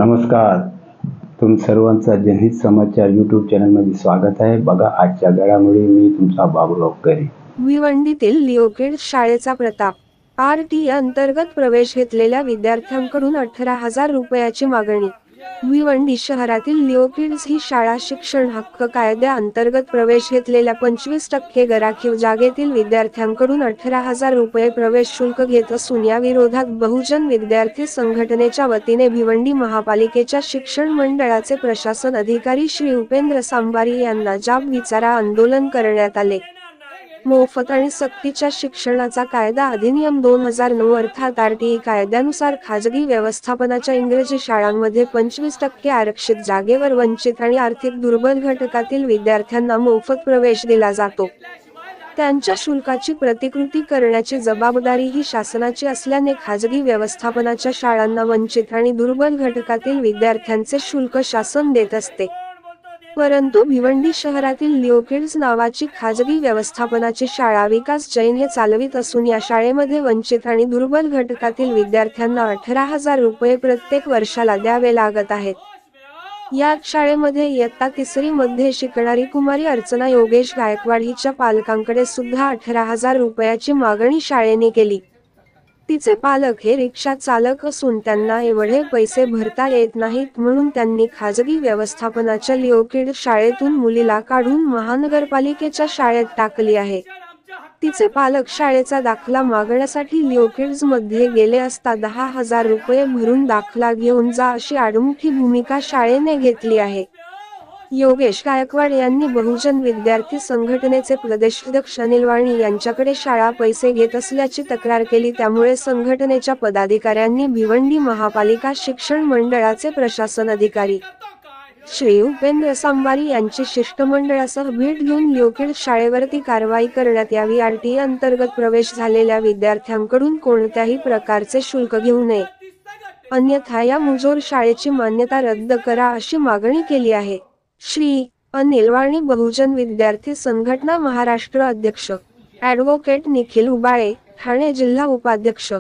नमस्कार, तुम सर्वांचा जनहित समाचार यूट्यूब चॅनलमध्ये स्वागत आहे। बघा आजच्या घडामोडी, मी तुमचा बाबूराव करे। भिवंडीतील लिओकिड शाळेचा प्रताप। RT अंतर्गत प्रवेश घेतलेल्या विद्यार्थ्यांकडून 18,000 रुपयाची मागणी। भिवंडी शहरातील लिओकिड्स ही शाळा शिक्षण हक्क कायद्याअंतर्गत प्रवेश घेतलेल्या 25% गराखीव जागेतील विद्यार्थ्यांकडून 18,000 रुपये प्रवेश शुल्क घेत असून या विरोधात बहुजन विद्यार्थी संघटनेच्या वतीने भिवंडी महापालिकेच्या शिक्षण मंडळाचे प्रशासन अधिकारी श्री उपेंद्र सांबारी यांना जाब विचारा आंदोलन करण्यात आले। मोफत आणि सक्तीच्या शिक्षणाचा कायदा अधिनियम 2009 अर्थात RT कायद्यानुसार खाजगी व्यवस्थापनाच्या इंग्रजी शाळांमध्ये 25% आरक्षित जागेवर वंचित आणि आर्थिक दुर्बल घटकातील विद्यार्थ्यांना मोफत प्रवेश दिला जातो। त्यांच्या शुल्काची प्रतिकृती करण्याची जबाबदारी ही शासनाची असल्याने खाजगी व्यवस्थापनाच्या शाळांना वंचित आणि दुर्बल घटकातील विद्यार्थ्यांचे शुल्क शासन देत असते। परंतु भिवंडी शहरातील लिओकिड्स नावाची खाजगी व्यवस्थापनाची शाळा विकास जैन हे चालवित असून या शाळेमध्ये वंचित आणि दुर्बल घटकातील विद्यार्थ्यांना 18,000 रुपये प्रत्येक वर्षाला द्यावे लागत आहेत। या शाळेमध्ये इयत्ता 3री मध्ये शिकणारी कुमारी अर्चना योगेश गायकवाड हिच्या पालकांकडे सुद्धा 18,000 रुपयाची मागणी शाळेने केली। तिचे पालक हे रिक्षा चालक असून त्यांना एवढे पैसे भरता येत नाहीत, म्हणून त्यांनी खाजगी व्यवस्थापनाच्या लिओकिड शाळेतून मुलीला काढून महानगरपालिकेच्या शाळेत टाकली आहे। तिचे पालक शाळेचा दाखला मागण्यासाठी लिओकिड्स मध्ये गेले असता 10,000 रुपये भरून दाखला घेऊन जा अशी आडमुठी भूमिका शाळेने घेतली आहे। योगेश गायकवाड यांनी बहुजन विद्यार्थी संघटनेचे प्रदेशाध्यक्ष अनिल वाणी यांच्याकडे शाळा पैसे घेत असल्याची तक्रार केली, त्यामुळे संघटनेच्या पदाधिकाऱ्यांनी भिवंडी महापालिका शिक्षण मंडळाचे प्रशासन अधिकारी श्री उपेंद्र सांबारी यांची शिष्टमंडळासह भेट घेऊन लिओकिड शाळेवरती कारवाई करण्यात यावी, RT अंतर्गत प्रवेश झालेल्या विद्यार्थ्यांकडून कोणत्याही प्रकारचे शुल्क घेऊ नये, अन्यथा या मुजोर शाळेची मान्यता रद्द करा अशी मागणी केली आहे। श्री अनिल वाणी, बहुजन विद्यार्थी संघटना महाराष्ट्र अध्यक्ष, ॲडव्होकेट निखिल उबाळे, ठाणे जिल्हा उपाध्यक्ष,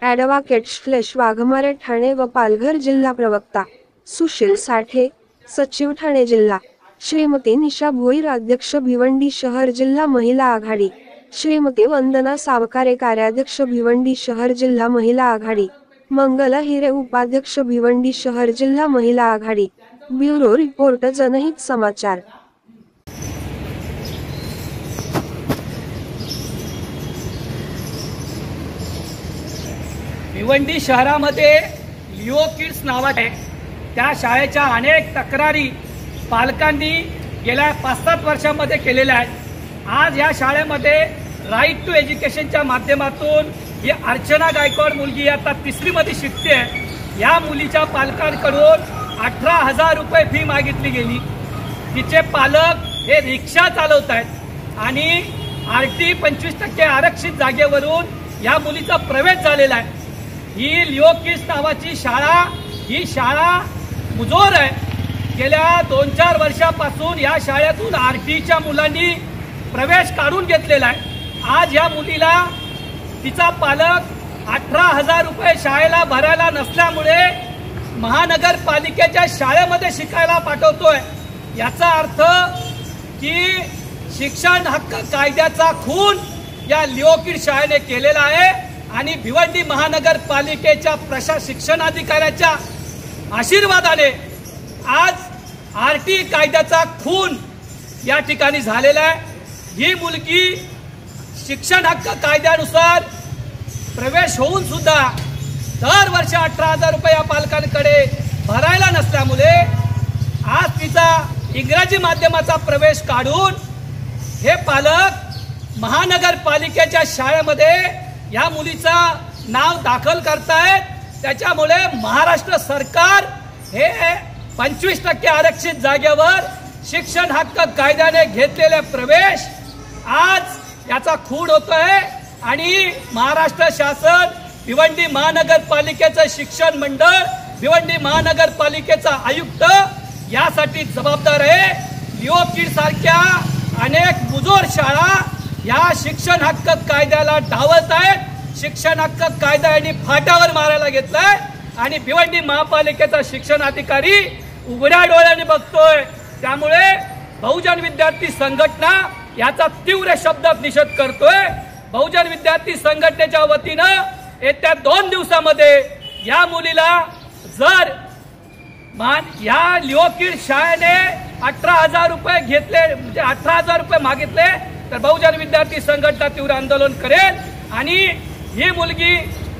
ॲडव्होकेट श्लेष वाघमारे ठाणे व पालघर जिल्हा प्रवक्ता, सुशील साठे सचिव ठाणे जिल्हा, श्रीमती निशा भोईर अध्यक्ष भिवंडी शहर जिल्हा महिला आघाडी, श्रीमती वंदना सावकारे कार्याध्यक्ष भिवंडी शहर जिल्हा महिला आघाडी, मंगला हिरे उपाध्यक्ष भिवंडी शहर जिल्हा महिला आघाडी। ब्युरो रिपोर्ट, जनहित समाचार। भिवंडी शहरामध्ये लिओकिड्स नावाचे त्या शाळेच्या अनेक तक्रारी पालकांनी गेल्या 5-7 वर्षांमध्ये केलेल्या आहेत। आज या शाळेमध्ये राईट टू एज्युकेशनच्या माध्यमातून ही अर्चना गायकवाड मुलगी आता 3री मध्ये शिकते। या मुलीच्या पालकांकडून 18,000 रुपये फी मागितली गेली। तिचे पालक हे रिक्षा चालवत आहेत आणि RT 25% आरक्षित जागेवरून या मुलीचा प्रवेश झालेला आहे। ही लिओकिड्स नावाची शाळा, ही शाळा मुजोर आहे। गेल्या 2-4 वर्षापासून या शाळेतून RTच्या मुलांनी प्रवेश काढून घेतलेला आहे। आज या मुलीला तिचा पालक 18,000 रुपये शाळेला भरायला नसल्यामुळे महानगरपालिकेच्या शाळेमध्ये शिकायला पाठवतोय। याचा अर्थ की शिक्षण हक्क कायद्याचा खून या लिओकिड शाळेने केलेला आहे आणि भिवंडी महानगरपालिकेच्या शिक्षणाधिकाऱ्याच्या आशीर्वादाने आज RT कायद्याचा खून या ठिकाणी झालेला आहे। ही मुलगी शिक्षण हक्क कायद्यानुसार प्रवेश होऊन सुद्धा दरवर्षी 18,000 रुपये या पालकांकडे भरायला नसल्यामुळे आज तिचा इंग्रजी माध्यमाचा प्रवेश काढून हे पालक महानगरपालिकेच्या शाळेमध्ये या मुलीचा नाव दाखल करतायत। त्याच्यामुळे महाराष्ट्र सरकार हे 25% आरक्षित जागेवर शिक्षण हक्क कायद्याने घेतलेले प्रवेश आज याचा खून होतोय आणि महाराष्ट्र शासन, भिवंडी महानगरपालिकेचं शिक्षण मंडळ, भिवंडी महानगरपालिकेचा आयुक्त यासाठी जबाबदार आहे। लिओकिड सारख्या अनेक मुजोर शाळा या शिक्षण हक्क कायद्याला डावलत आहेत। शिक्षण हक्क कायदा यांनी फाट्यावर मारायला घेतलाय आणि भिवंडी महापालिकेचा शिक्षण अधिकारी उघड्या डोळ्याने बघतोय। त्यामुळे बहुजन विद्यार्थी संघटना याचा तीव्र शब्दात निषेध करतोय। बहुजन विद्यार्थी संघटनेच्या वतीनं येत्या 2 दिवसामध्ये या मुलीला जर या लिओ किड्स शाळेने 18,000 रुपये घेतले, म्हणजे 18,000 रुपये मागितले, तर बहुजन विद्यार्थी संघटना तीव्र आंदोलन करेल। आणि ही मुलगी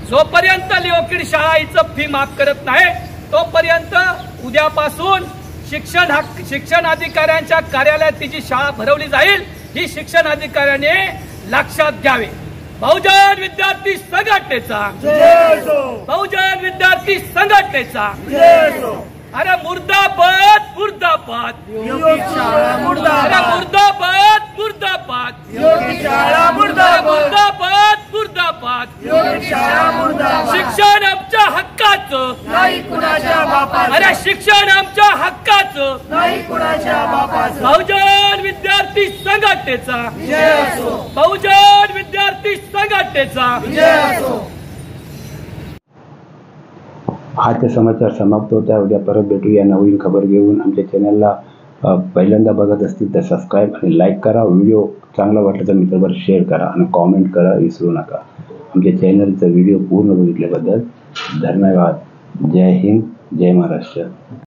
जोपर्यंत लिओ किड्स शाळा हिचं फी माफ करत नाही तोपर्यंत उद्यापासून शिक्षण अधिकाऱ्यांच्या कार्यालयात तिची शाळा भरवली जाईल, ही शिक्षण अधिकाऱ्याने लक्षात घ्यावे। बहुजन विद्यार्थी संघटनेचा बहुजन विद्यार्थी संघटनेचा अरे मुर्दाबाद मुर्दाबाद, अरे मुर्दाबाद मुर्दाबाद, मुर्दाबाद मुर्दाबाद। शिक्षण आमच्या हक्काचं, अरे शिक्षण आमच्या हक्काचं। बहुजन विद्यार्थी संघटनेचा, बहुजन विद्यार्थी संघटनेचा। आजचे समाचार समाप्त होत्या। उद्या परत भेटूया नवीन खबर घेऊन। आमच्या चॅनलला पहिल्यांदा बघत असतील तर सबस्क्राईब आणि लाईक करा। व्हिडिओ चांगला वाटला तर मित्रांवर शेअर करा आणि कॉमेंट करा विसरू नका। आमच्या चॅनलचा व्हिडिओ पूर्ण बघितल्याबद्दल धन्यवाद। जय हिंद, जय महाराष्ट्र।